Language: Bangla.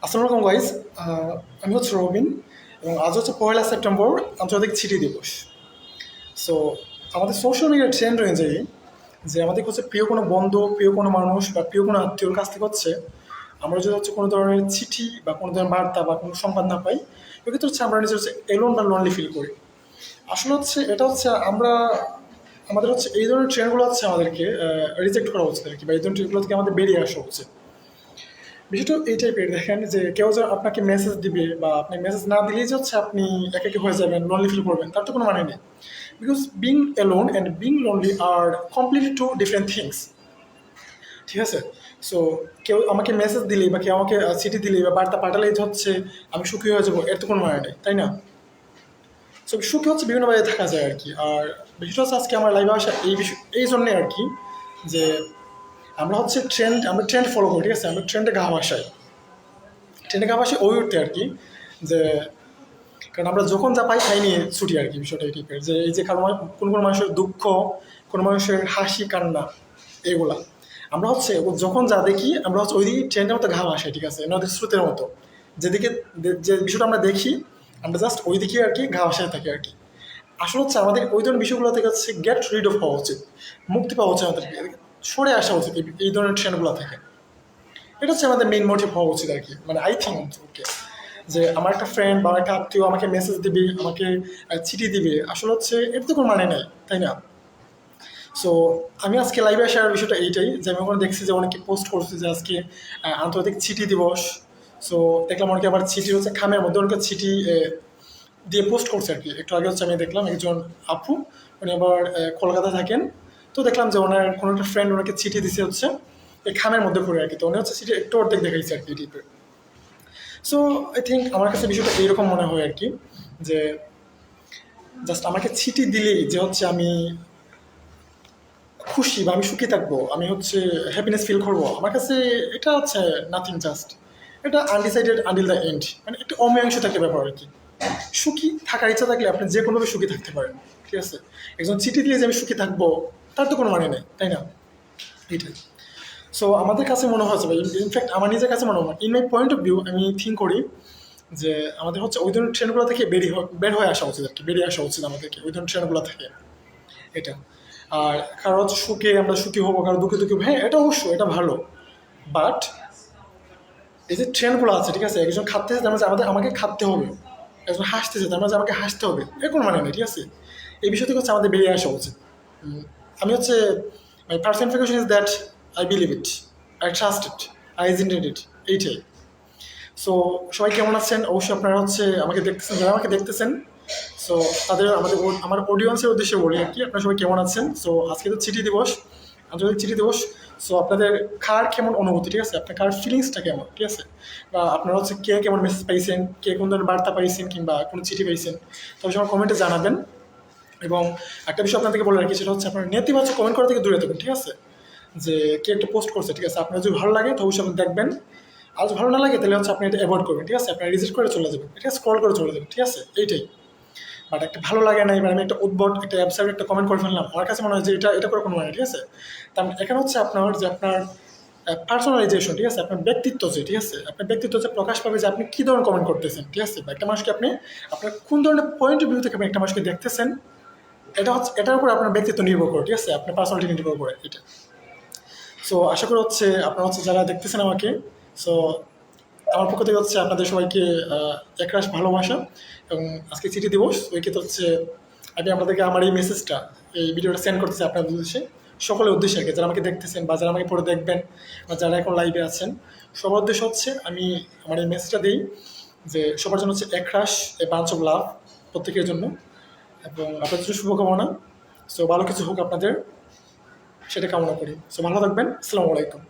আসসালামু আলাইকুম গাইজ। আমি হচ্ছে রবিন এবং আজ হচ্ছে 1লা সেপ্টেম্বর, আন্তর্জাতিক চিঠি দিবস। সো আমাদের সোশ্যাল মিডিয়ার ট্রেন্ড অনুযায়ী যে আমাদের হচ্ছে প্রিয় কোনো বন্ধু, প্রিয় কোনো মানুষ বা প্রিয় কোনো আত্মীয়র কাছ থেকে হচ্ছে আমরা যদি হচ্ছে কোনো ধরনের চিঠি বা কোনো ধরনের বার্তা বা কোনো সংবাদ না পাই, এক্ষেত্রে হচ্ছে আমরা নিজে হচ্ছে এলোন বা লোনলি ফিল করি। আসলে হচ্ছে এটা হচ্ছে আমরা আমাদের হচ্ছে এই ধরনের ট্রেন্ডগুলো হচ্ছে আমাদেরকে রিজেক্ট করা উচিত আর কি, বা এই ধরনের ট্রেন্ডগুলো থেকে আমাদের বেরিয়ে আসা উচিত। বিষয়টা এই টাইপের, দেখেন যে কেউ যে আপনাকে মেসেজ দিবে বা আপনি মেসেজ না দিলেই যে হচ্ছে আপনি একাকী হয়ে যাবেন, লোনলি ফিল করবেন, তার তো কোনো মানে নেই। Because being alone and being lonely আর কমপ্লিটলি টু ডিফারেন্ট থিংস। ঠিক আছে? সো কেউ আমাকে মেসেজ দিলেই বা কেউ আমাকে চিঠি দিলেই বা বার্তা পাঠালেই যে হচ্ছে আমি সুখী হয়ে যাবো, এর তো কোনো মানে নেই, তাই না? সো সুখী হচ্ছে বিভিন্ন বাইরে থাকা যায় আর কি। আর বিষয়টা হচ্ছে আজকে আমার লাইভে আসা এই বিষয় এই জন্যে আর কি, যে আমরা ট্রেন্ড ফলো করি, ঠিক আছে? আমরা ট্রেন্ডে গা ভাসাই, ট্রেনে কাপাসে ওই উঠতে আর কি, যে কারণ আমরা যখন যা পাই তাই নিয়ে ছুটি আর কি। বিষয়টা এই টাইপের, যে এই যে কারো কোনো কোনো মানুষের দুঃখ, কোনো মানুষের হাসি কান্না, এগুলা আমরা হচ্ছে যখন যা দেখি আমরা হচ্ছে ওই দিকে ট্রেনের মতো ঘাম আসে, ঠিক আছে, নদীর স্রোতের মতো। যেদিকে যে বিষয়টা আমরা দেখি, আমরা জাস্ট ওই দিকে আর কি ঘা আসায় থাকি আর কি। আসলে হচ্ছে আমাদের ওই ধরনের বিষয়গুলো থেকে হচ্ছে গেট রিড অফ হওয়া উচিত, মুক্তি পাওয়া উচিত আমাদেরকে, সরে আসা উচিত এই ধরনের ট্রেনগুলো থেকে। এটা হচ্ছে আমাদের মেইন মোটিভ হওয়া উচিত আর কি। মানে আই থিঙ্ক ওকে, যে আমার একটা ফ্রেন্ড বা একটা আত্মীয় আমাকে মেসেজ দিবে, আমাকে চিঠি দিবে, আসলে হচ্ছে এর তো কোনো মানে নেই, তাই না? সো আমি আজকে লাইভে আসার বিষয়টা এইটাই, যে আমি ওখানে দেখছি যে অনেকে পোস্ট করছে যে আজকে আন্তর্জাতিক চিঠি দিবস। সো দেখলাম অনেকে আবার চিঠি হচ্ছে খামের মধ্যে অনেকে চিঠি দিয়ে পোস্ট করছে আর কি। একটু আগে হচ্ছে আমি দেখলাম একজন আপু, উনি আবার কলকাতা থাকেন। তো দেখলাম যে ওনার কোনো একটা ফ্রেন্ড ওনাকে চিঠি দিছে হচ্ছে এই খামের মধ্যে করে আর কি। তো উনি হচ্ছে চিঠি একটু অর্ধেক দেখাইছে আর কি এই টাইপের। সো আই থিঙ্ক আমার কাছে বিষয়টা এইরকম মনে হয় আর কি, যে জাস্ট আমাকে চিঠি দিলেই যে হচ্ছে আমি খুশি বা আমি সুখী থাকবো, আমি হচ্ছে হ্যাপিনেস ফিল করবো, আমার কাছে এটা হচ্ছে নাথিং, জাস্ট এটা আনডিসাইডেড আনটিল দ্য এন্ড। মানে একটা অমীমাংসিত একটা ব্যাপার আর কি। সুখী থাকার ইচ্ছা থাকলে আপনি যে কোনোভাবে সুখী থাকতে পারেন, ঠিক আছে? একজন চিঠি দিয়ে যে আমি সুখী থাকবো, তার তো কোনো মানে নেই, তাই না? এইটাই। সো আমাদের কাছে মনে হচ্ছে, বা ইনফ্যাক্ট আমার নিজের কাছে মনে হয়, in my point of view, আমি থিঙ্ক করি যে আমাদের হচ্ছে ওই ধরনের ট্রেনগুলো থেকে বের হয়ে আসা উচিত আর কি, বেরিয়ে আসা উচিত আমাদেরকে ওই ধরনের ট্রেনগুলো থেকে। এটা। আর কারো হচ্ছে সুখে আমরা সুখী হবো, কারো দুঃখে দুঃখী হবো, হ্যাঁ এটা অবশ্যই এটা ভালো। বাট এই যে ট্রেনগুলো আছে, ঠিক আছে, একজন খাটতেছে তার মানে আমাকে খাটতে হবে, একজন হাসতেছে তার মানে আমাকে হাসতে হবে, এর কোনো মানে নেই, ঠিক আছে? এই বিষয় থেকে হচ্ছে আমাদের বেরিয়ে আসা উচিত। আমি হচ্ছে my personification is that I believe it, I trust it, I assented it, এইটাই। সো সবাই কেমন আছেন? অবশ্যই আপনারা হচ্ছে আমাকে দেখতেছেন, যারা আমাকে দেখতেছেন, সো তাদের আমার অডিয়েন্সের উদ্দেশ্যে বলি আর কি, আপনারা সবাই কেমন আছেন? সো আজকে তো চিঠি দিবস, আন্তর্জাতিক চিঠি দিবস। সো আপনাদের কার কেমন অনুভূতি, ঠিক আছে, আপনার কার ফিলিংসটা কেমন, ঠিক আছে? বা আপনারা হচ্ছে কে কেমন মেসেজ পাইছেন, কে কোন ধরনের বার্তা পাইছেন কিংবা কোনো চিঠি পাইছেন, তবে সবার কমেন্টে জানাবেন। এবং একটা বিষয় আপনাদেরকে বলে রাখি, সেটা হচ্ছে আপনার নেতিবাচক কমেন্ট করা থেকে দূরে থাকবেন, ঠিক আছে? যে কে একটা পোস্ট করছে, ঠিক আছে, আপনার যদি ভালো লাগে তো অবশ্যই আপনি দেখবেন, আর যদি ভালো না লাগে তাহলে হচ্ছে আপনি এটা অ্যাভয়েড করবেন, ঠিক আছে? আপনি রিজেক্ট করে চলে যাবেন, এটা স্ক্রল করে চলে যাবেন, ঠিক আছে? এইটাই। বাট একটা ভালো লাগে না, এবার আমি একটা উদ্ভট একটা অ্যাবসার্ড একটা কমেন্ট করে ফেললাম, আমার কাছে মনে হয় যে এটা করে কোনো মানে, ঠিক আছে? তার এখানে হচ্ছে আপনার পার্সোনালাইজেশন, ঠিক আছে, আপনার ব্যক্তিত্ব যে, ঠিক আছে, আপনার ব্যক্তিত্ব যে প্রকাশ পাবে যে আপনি কী ধরনের কমেন্ট করতেছেন, ঠিক আছে, বা একটা মানুষকে আপনি আপনার কোন ধরনের পয়েন্ট অফ ভিউ থেকে আপনি একটা মানুষকে দেখতেছেন, এটা হচ্ছে এটার উপর আপনার ব্যক্তিত্ব নির্ভর করে, ঠিক আছে, আপনার পার্সোনালিটি নির্ভর করে এটা। সো আশা করি হচ্ছে আপনারা হচ্ছে যারা দেখতেছেন আমাকে, সো আমার পক্ষ থেকে হচ্ছে আপনাদের সবাইকে একরাশ ভালোবাসা। এবং আজকে চিঠি দিবস, ওই ক্ষেত্রে হচ্ছে আমি আপনাদেরকে আমার এই মেসেজটা, এই ভিডিওটা সেন্ড করতেছি আপনাদের উদ্দেশ্যে, সকলের উদ্দেশ্যে আর কি, যারা আমাকে দেখতেছেন বা যারা আমাকে পরে দেখবেন বা যারা এখন লাইভে আছেন, সবার উদ্দেশ্য হচ্ছে আমি আমার এই মেসেজটা দিই, যে সবার জন্য হচ্ছে একরাশ এ বাঞ্চ অফ লাভ, প্রত্যেকের জন্য, এবং আপনাদের জন্য শুভকামনা। সো ভালো কিছু হোক আপনাদের, সেটা কামনা করি। সো ভালো থাকবেন। আসসালামু আলাইকুম।